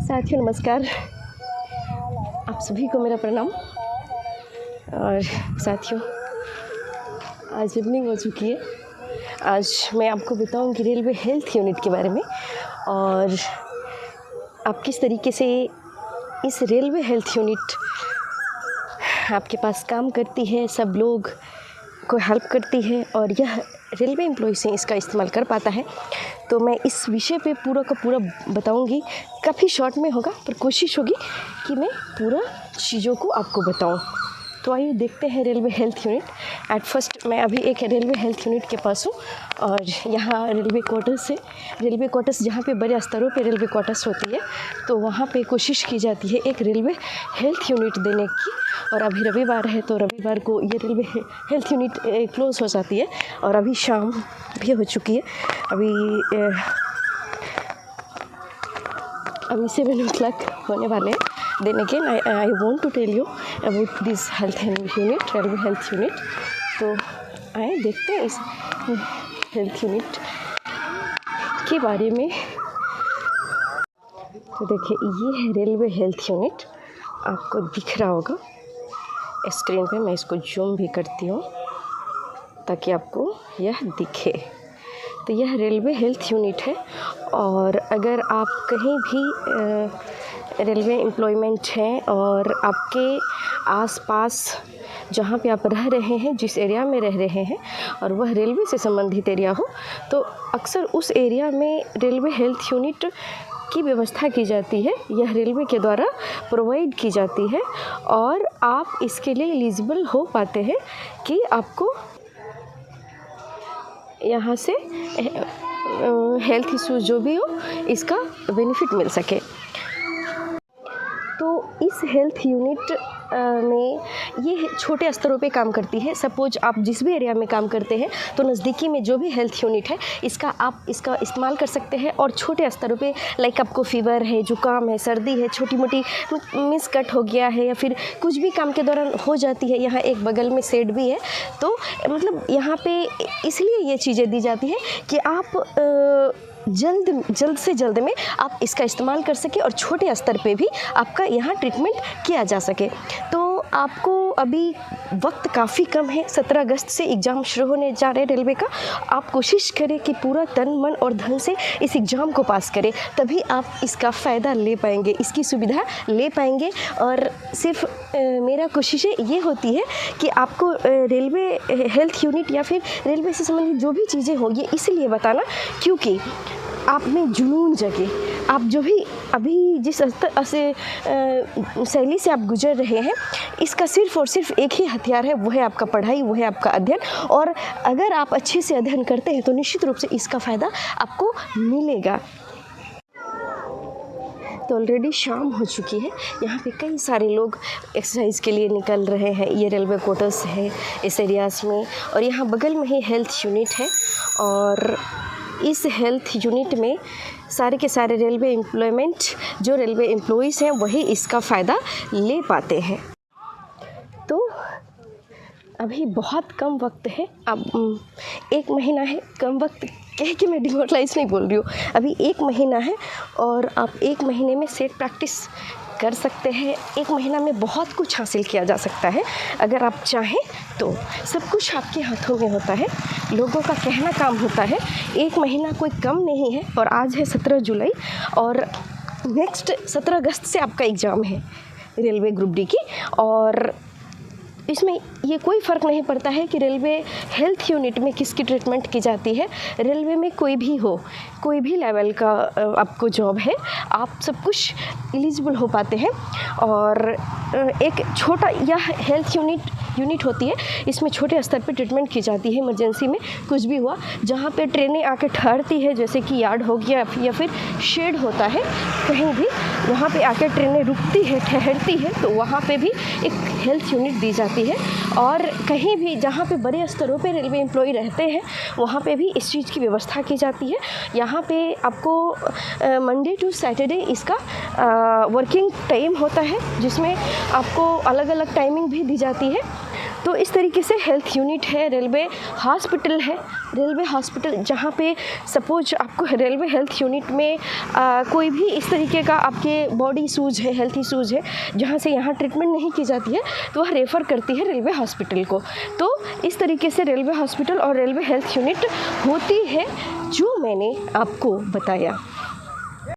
साथियों नमस्कार, आप सभी को मेरा प्रणाम। और साथियों, आज इवनिंग हो चुकी है। आज मैं आपको बताऊंगी रेलवे हेल्थ यूनिट के बारे में और आप किस तरीके से इस रेलवे हेल्थ यूनिट आपके पास काम करती है, सब लोग को हेल्प करती है और यह रेलवे एम्प्लॉय से इसका इस्तेमाल कर पाता है। तो मैं इस विषय पे पूरा का पूरा बताऊंगी। काफ़ी शॉर्ट में होगा पर कोशिश होगी कि मैं पूरा चीज़ों को आपको बताऊं। तो आइए देखते हैं railway health unit. At first मैं अभी एक रेलवे हेल्थ यूनिट के पास हूँ और यहाँ रेलवे क्वार्टर्स है। रेलवे क्वार्टर्स जहाँ पे बड़े स्तरों पे रेलवे क्वार्टर्स होती है तो वहाँ पे कोशिश की जाती है एक रेलवे हेल्थ यूनिट देने की। और अभी रविवार है तो रविवार को ये रेलवे हेल्थ यूनिट क्लोज़ हो जाती है और अभी शाम भी हो चुकी है। अभी 7 o'clock होने वाले हैं। Then again I want to tell you about this health unit, railway health unit. तो आए देखते हैं इस हेल्थ यूनिट के बारे में। तो देखिए, ये है रेलवे हेल्थ यूनिट, आपको दिख रहा होगा स्क्रीन पे। मैं इसको जूम भी करती हूँ ताकि आपको यह दिखे। तो यह रेलवे हेल्थ यूनिट है और अगर आप कहीं भी रेलवे एम्प्लॉयमेंट हैं और आपके आसपास जहाँ पे आप रह रहे हैं, जिस एरिया में रह रहे हैं और वह रेलवे से संबंधित एरिया हो, तो अक्सर उस एरिया में रेलवे हेल्थ यूनिट की व्यवस्था की जाती है। यह रेलवे के द्वारा प्रोवाइड की जाती है और आप इसके लिए एलिजिबल हो पाते हैं कि आपको यहाँ से हेल्थ इशू जो भी हो इसका बेनिफिट मिल सके। तो इस हेल्थ यूनिट में ये छोटे स्तरों पे काम करती है। सपोज आप जिस भी एरिया में काम करते हैं तो नज़दीकी में जो भी हेल्थ यूनिट है आप इसका इस्तेमाल कर सकते हैं। और छोटे स्तरों पे लाइक आपको फीवर है, जुकाम है, सर्दी है, छोटी मोटी मिस कट हो गया है या फिर कुछ भी काम के दौरान हो जाती है। यहाँ एक बगल में सेट भी है। तो मतलब यहाँ पे इसलिए ये चीज़ें दी जाती है कि आप जल्द से जल्द में आप इसका इस्तेमाल कर सके और छोटे स्तर पे भी आपका यहाँ ट्रीटमेंट किया जा सके। तो आपको अभी वक्त काफ़ी कम है, 17 अगस्त से एग्ज़ाम शुरू होने जा रहे हैं रेलवे का। आप कोशिश करें कि पूरा तन मन और धन से इस एग्ज़ाम को पास करें, तभी आप इसका फ़ायदा ले पाएंगे, इसकी सुविधा ले पाएंगे। और सिर्फ मेरा कोशिश ये होती है कि आपको रेलवे हेल्थ यूनिट या फिर रेलवे से संबंधित जो भी चीज़ें हो ये इसलिए बताना क्योंकि आप में जुनून जगे। आप जो भी अभी जिस शैली से आप गुजर रहे हैं, इसका सिर्फ़ और सिर्फ एक ही हथियार है, वो है आपका पढ़ाई, वो है आपका अध्ययन। और अगर आप अच्छे से अध्ययन करते हैं तो निश्चित रूप से इसका फ़ायदा आपको मिलेगा। तो ऑलरेडी शाम हो चुकी है। यहाँ पे कई सारे लोग एक्सरसाइज के लिए निकल रहे हैं। ये रेलवे क्वार्टर्स है इस एरियाज़ में और यहाँ बगल में ही हेल्थ यूनिट है। और इस हेल्थ यूनिट में सारे के सारे रेलवे एम्प्लॉयमेंट जो रेलवे एम्प्लॉइज़ हैं वही इसका फ़ायदा ले पाते हैं। तो अभी बहुत कम वक्त है, अब 1 महीना है। कम वक्त कह के मैं डिमोरलाइज नहीं बोल रही हूँ, अभी 1 महीना है और आप 1 महीने में सेट प्रैक्टिस कर सकते हैं। 1 महीना में बहुत कुछ हासिल किया जा सकता है अगर आप चाहें तो। सब कुछ आपके हाथों में होता है, लोगों का कहना काम होता है। 1 महीना कोई कम नहीं है। और आज है 17 जुलाई और नेक्स्ट 17 अगस्त से आपका एग्ज़ाम है रेलवे ग्रुप डी की। और इसमें ये कोई फ़र्क नहीं पड़ता है कि रेलवे हेल्थ यूनिट में किसकी ट्रीटमेंट की जाती है। रेलवे में कोई भी हो, कोई भी लेवल का आपको जॉब है, आप सब कुछ एलिजिबल हो पाते हैं। और एक छोटा यह हेल्थ यूनिट होती है, इसमें छोटे स्तर पे ट्रीटमेंट की जाती है। इमरजेंसी में कुछ भी हुआ, जहाँ पे ट्रेनें आके ठहरती है, जैसे कि यार्ड हो गया या फिर शेड होता है कहीं भी, वहाँ पे आके ट्रेनें रुकती है, ठहरती है, तो वहाँ पे भी एक हेल्थ यूनिट दी जाती है। और कहीं भी जहाँ पे बड़े स्तरों पे रेलवे एम्प्लॉय रहते हैं वहाँ पे भी इस चीज़ की व्यवस्था की जाती है। यहाँ पे आपको मंडे टू सैटरडे इसका वर्किंग टाइम होता है, जिसमें आपको अलग अलग टाइमिंग भी दी जाती है। तो इस तरीके से हेल्थ यूनिट है, रेलवे हॉस्पिटल है। रेलवे हॉस्पिटल जहाँ पे सपोज आपको रेलवे हेल्थ यूनिट में कोई भी इस तरीके का आपके बॉडी इशूज़ है, हेल्थ इशूज़ है, जहाँ से यहाँ ट्रीटमेंट नहीं की जाती है, तो वह रेफ़र करती है रेलवे हॉस्पिटल को। तो इस तरीके से रेलवे हॉस्पिटल और रेलवे हेल्थ यूनिट होती है, जो मैंने आपको बताया।